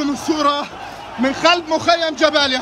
لكم الصورة من قلب مخيم جباليا.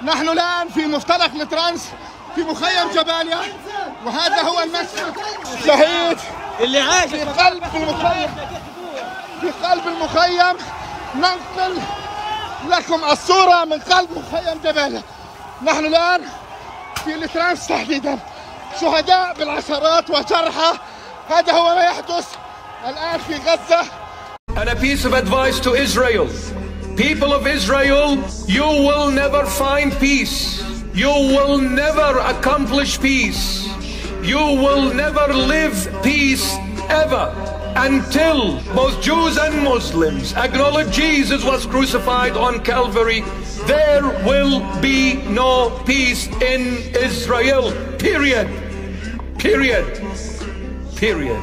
نحن الآن في مفترق نطرانس في مخيم جباليا، وهذا هو المسجد الشهيد اللي عاش في قلب المخيم. في قلب المخيم ننقل لكم الصورة من قلب مخيم جباليا. نحن الآن في نطرانس تحديدا، شهداء بالعشرات وجرحى. هذا هو ما يحدث الآن في غزة. And a piece of advice to Israel. People of Israel, you will never find peace. You will never accomplish peace. You will never live peace ever until both Jews and Muslims acknowledge Jesus was crucified on Calvary. There will be no peace in Israel. Period. Period. Period.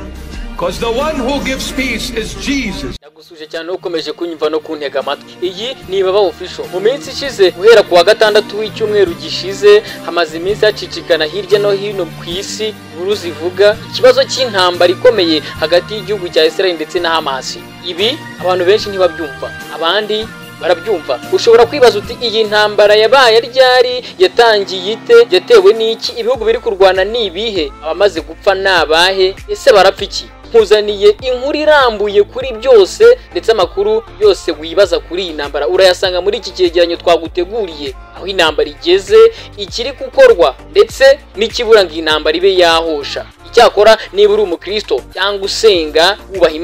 Because the one who gives peace is Jesus. Nagusuje cyane ukomeje kunyumva no kuntega amatwi. Iyi ni Baba Official. Mu minsi ishize guhera ku wa gatandatu w'icyumweru gishize hamaze iminsi hacicikana hirya no hino ku isi inkuru zivuga ikibazo cy'intambara ikomeye hagati y'igihugu cya Israel ndetse na Hamas. Ibi abantu benshi ntibabyumva, abandi barabyumva. Ushobora kwibaza uti iyi ntambara yabaye ryari, yatangiye ite, yatewe n'iki, ibihugu biri kurwana ni ibihe, abamaze gupfa nabahe, ese barapfa iki? Nkuzaniye inkuru irambuye kuri byose ndetse amakuru yose wibaza kuri iyi ntambara urayasanga muri iki cyegeranyo twaguteguriye, aho intambara igeze, ikiri gukorwa ndetse n'ikibura ngo intambara ibe yahosha. Icyakora niba uri umukristo cyangwa usenga wubaha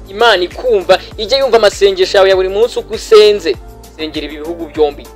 Imana ikumva, ijya yumva amasengesho yawe ya buri munsi uko usenze. Sengera ibi bihugu byombi,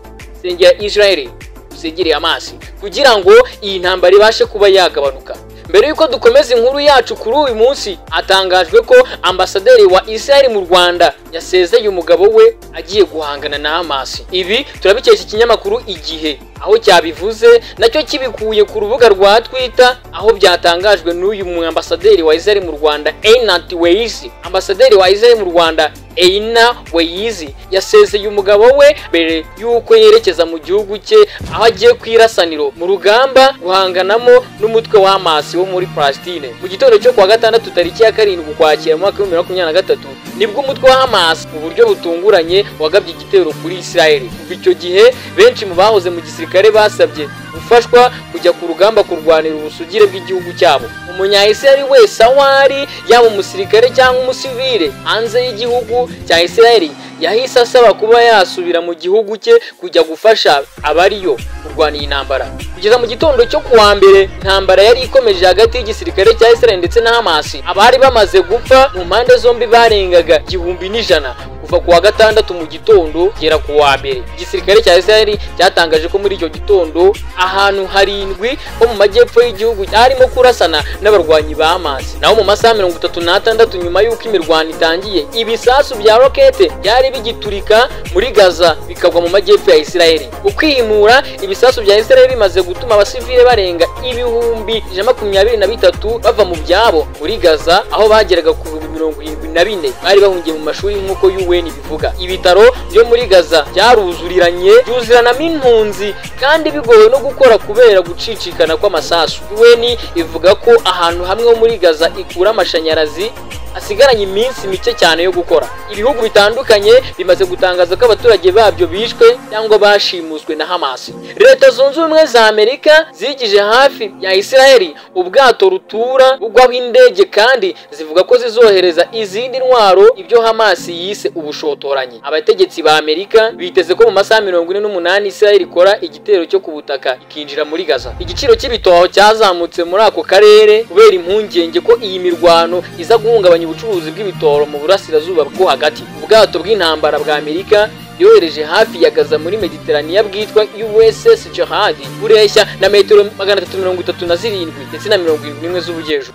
sengera Israel, usengere Hamas, kugira ngo iyi ntambara ibashe kuba yagabanuka. Mbere yuko dukomeza inkuru yacu kuri uyu munsi, atangajwe ko ambasaderi wa Israel mu Rwanda yasezeye umugabo we agiye guhangana na Hamas. Ibi turabikesha ikinyamakuru Igihe, aho cyabivuze nacyo kibikuye ku rubuga rwa Twitter, aho byatangajwe n'uyu mu ambasaderi wa Israel mu Rwanda Einat Weizi. Ambasaderi wa Israel mu Rwanda Eina Weizi yasezeye umugabo we mbere yuko yerekeza mu gihugu cye, aho agiye kwirasaniro mu rugamba guhanganamo n'umutwe wa Hamas wo muri Palestine. Mu gitondo cyo kwa gatandatu tariki ya 7 Ukwakira mu mwaka wa 2023 nibwo umutwe wa Hamas mu buryo butunguranye wagabye igitero kuri Israel. Kuva icyo gihe benshi mu bahoze mu gisirikare basabye gufashwa kujya ku rugamba kurwanira ubusugire bw'igihugu cyabo. Umunya-Israel wese awari, yaba umusirikare cyangwa umusivile hanze y'igihugu cya Israel, yahise asaba kuba yasubira mu gihugu cye kujya gufasha abariyo kurwana iyi ntambara. Kugeza mu gitondo cyo kuwa mbere, intambara yari ikomeje hagati y'igisirikare cya Israel ndetse na Hamas. Abari bamaze gupfa mu mpande zombi barengaga 1,100 kuva kuwa gatandatu mu gitondo kugera kuwa mbere. Igisirikare cya Israel cyatangaje ko muri icyo gitondo ahantu 7 ho mu majyepfo y'igihugu harimo kurasana n'abarwanyi ba Hamas. Naho mu masaha 36 nyuma y'uko imirwano itangiye, ibisasu bya rokete byari bigiturika muri Gaza bikagwa mu majyepfo ya Israel. Ukwimura ibisasu bya Israel bimaze gutuma abasivile barenga 123 bava mu byabo muri Gaza, aho bageraga ku 74 bari bahungiye mu mashuri nk'uko UN bivuga. Ibitaro byo muri Gaza byaruzuriranye, byuziranamo impunzi kandi bigoye no gukora kubera gucicikana kw'amasasu. UN ivuga ko ahantu hamwe ho muri Gaza ikura amashanyarazi asigaranye iminsi mike cyane yo gukora. Ibihugu bitandukanye bimaze gutangaza ko abaturage babyo bishwe cyangwa bashimuswe na Hamas. Leta Zunze Ubumwe za Amerika zigije hafi ya Israel ubwato rutura bugwaho indege, kandi zivuga ko zizohereza izindi ntwaro, ibyo Hamas yise ubushotoranyi. Abategetsi ba Amerika biteze ko mu masaha 48 Israel ikora igitero cyo ku butaka ikinjira muri Gaza. Igiciro cy'ibitoho cyazamutse muri ako karere kubera impungenge ko iyi mirwano iza guhungabanya ubucuruzi bw'ibitoro mu burasirazuba bwo hagati. Ubwato bw'intambara bwa Amerika yohereje hafi ya Gaza muri Mediterania bwitwa USS Jihad bureshya na metero 337 ndetse na 71 z'ubugejo.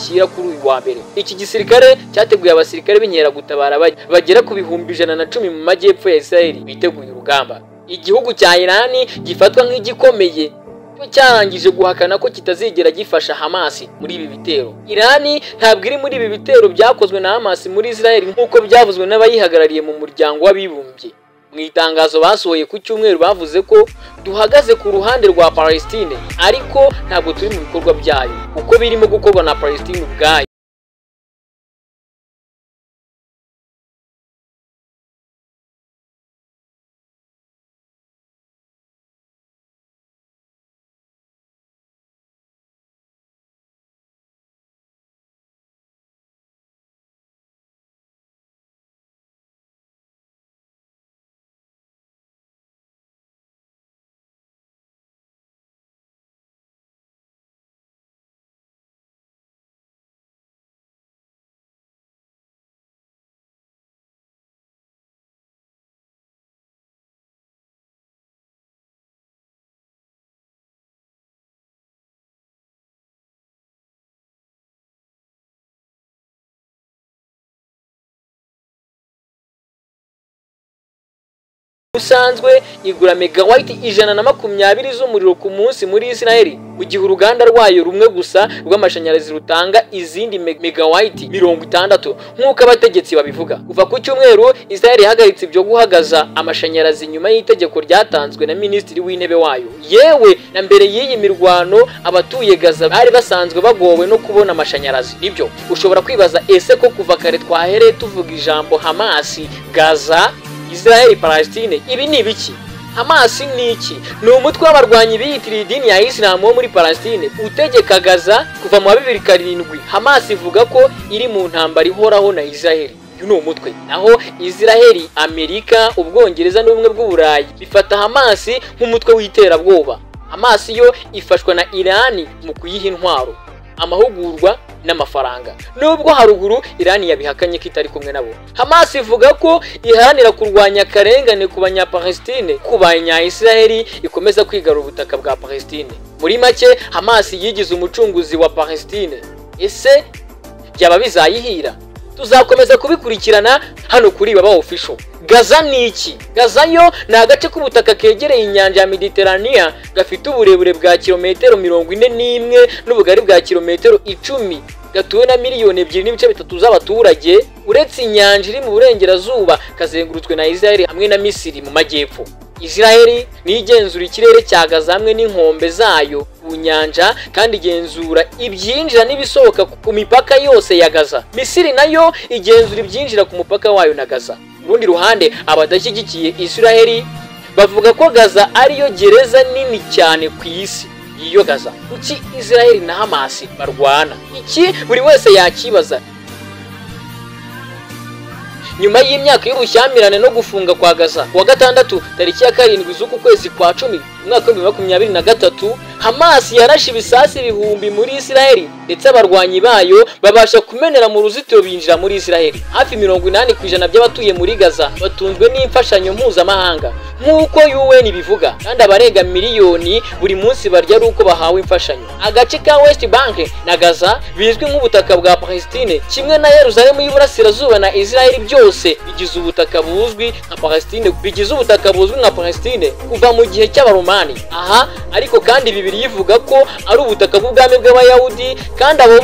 rishyira kuri uyu wa mbere. Iki gisirikare cyateguye abasirikare b'inkeragutabara bagera ku bihumbi 110 mu majyepfo ya Israel biteguye urugamba. Igihugu cya Iran gifatwa nk'igikomeye cyo cyarangije guhakana ko kitazigera gifasha Hamas muri ibi bitero. Iran ntabwo iri muri ibi bitero byakozwe na Hamas muri Israel nk'uko byavuzwe n'abayihagarariye mu muryango w'abibumbye. Mu itangazo basohoye ku cyumweru bavuze ko duhagaze ku ruhande rwa Palestine ariko ntabwo turi mu bikorwa byayo uko birimo gukorwa na Palestine ubwayo. Usanzwe igura megawaiti 120 z'umuriro ku munsi muri Israel, mu gihe uruganda rwayo rumwe gusa rw'amashanyarazi rutanga izindi megawaiti 60 nk'uko abategetsi babivuga. Kuva ku cyumweru Israel ihagaritse ibyo guhagaza amashanyarazi nyuma y'itegeko ryatanzwe na Minisitiri w'Intebe wayo. Yewe na mbere y'iyi mirwano abatuye Gaza bari basanzwe bagowe no kubona amashanyarazi. Nibyo ushobora kwibaza ese ko kuva kare twahereye tuvuga ijambo Hamas, Gaza, Israel, Palestine, ibi ni biki? Hamas ni iki? Ni umutwe w'abarwanyi biyitiriye idini ya Islam wo muri Palestine utegeka Gaza kuva mu 2007. Hamas ivuga ko iri mu ntambara ihoraho na Israel. Uyu ni umutwe. Naho Israel, Amerika, Ubwongereza n'ubumwe bw'Uburayi bifata Hamas nk'umutwe w'iterabwoba. Hamas yo ifashwa na Iran mu kuyiha intwaro, amahugurwa n'amafaranga. Nubwo haruguru Iran yabihakanye ko itari kumwe nabo. Hamas ivuga ko iharanira kurwanya karengane ku banya-Palestine, ku banya-Israel ikomeza kwigarura ubutaka bwa Palestine. Muri make Hamas yigize umucunguzi wa Palestine. Ese byaba bizayihira? Tuzakomeza kubikurikirana hano kuri Baba Official. Gaza ni iki? Gaza yo ni agace k'ubutaka kegereye inyanja ya Mediterania gafite uburebure bwa kilometero 41 n'ubugari bwa kilometero 10, gatuwe na miliyoni 2.3 z'abaturage. Uretse inyanja iri mu burengerazuba kazengurutswe na Israel hamwe na Misiri mu majyepfo. Israel ni igenzura ikirere cya Gaza hamwe n'inkombe zayo ku nyanja kandi igenzura ibyinjira n'ibisohoka ku mipaka yose ya Gaza. Misiri nayo igenzura ibyinjira ku mupaka wayo na Gaza. Urundi ruhande abadashyigikiye Israel bavuga ko Gaza ariyo gereza nini cyane ku isi. Iyo Gaza kuki Israel na Hamas barwana? Iki buri wese yakibaza. Nyuma y'imyaka y'ubushyamirane no gufunga kwa Gaza, kuwa gatandatu tariki ya 7 z'uku kwezi kwa 10 umwaka wa 2023, Hamas yarashe ibisasi ibihumbi muri Israel ndetse abarwanyi bayo babasha kumenera mu ruzitiro binjira muri Israel. Hafi 80% by'abatuye muri Gaza batunzwe n'imfashanyo mpuzamahanga nk'uko UN bivuga, kandi abarenga miliyoni buri munsi barya ari uko bahawe imfashanyo. Agace ka West Bank na Gaza bizwi nk'ubutaka bwa Palestine, kimwe na Yerusalemu y'Iburasirazuba na Israel byose bigize ubutaka buzwi nka Palestine kuva mu gihe cy'Abaromani. Aha ariko kandi Bibiliya ivuga ko ari ubutaka bw'ubwami bw'Abayahudi, kandi aho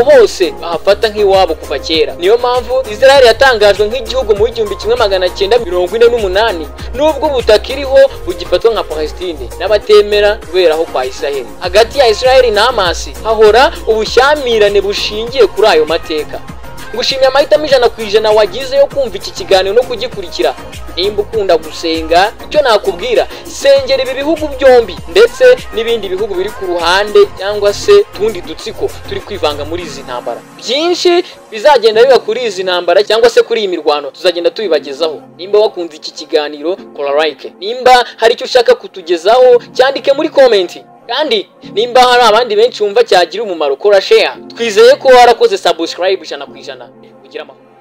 hose bahafata nk'iwabo kuva kera. Niyo mpamvu Israel yatangajwe nk'igihugu mu 1948 nubwo ubutaka iriho bugifatwa nka Palestine n'abatemera kuberaho kwa Israel. Hagati ya Israel na Hamas hahora ubushyamirane bushingiye kuri ayo mateka. Ngushimye amahitamo 100% wagize yo kumva iki kiganiro no kugikurikira. Nimba ukunda gusenga, icyo nakubwira sengera ibi bihugu byombi ndetse n'ibindi bihugu biri ku ruhande cyangwa se tundi dutsiko turi kwivanga muri izi ntambara. Byinshi bizagenda biba kuri izi ntambara cyangwa se kuri iyi mirwano tuzagenda tubibagezaho. Nimba wakunze iki kiganiro kora like, nimba hari icyo ushaka kutugezaho cyandike muri comment, kandi nimba hari abandi benshi wumva cyagira umumaro kora share. Twizeye ko warakoze subscribe 100%. Ugira amahoro.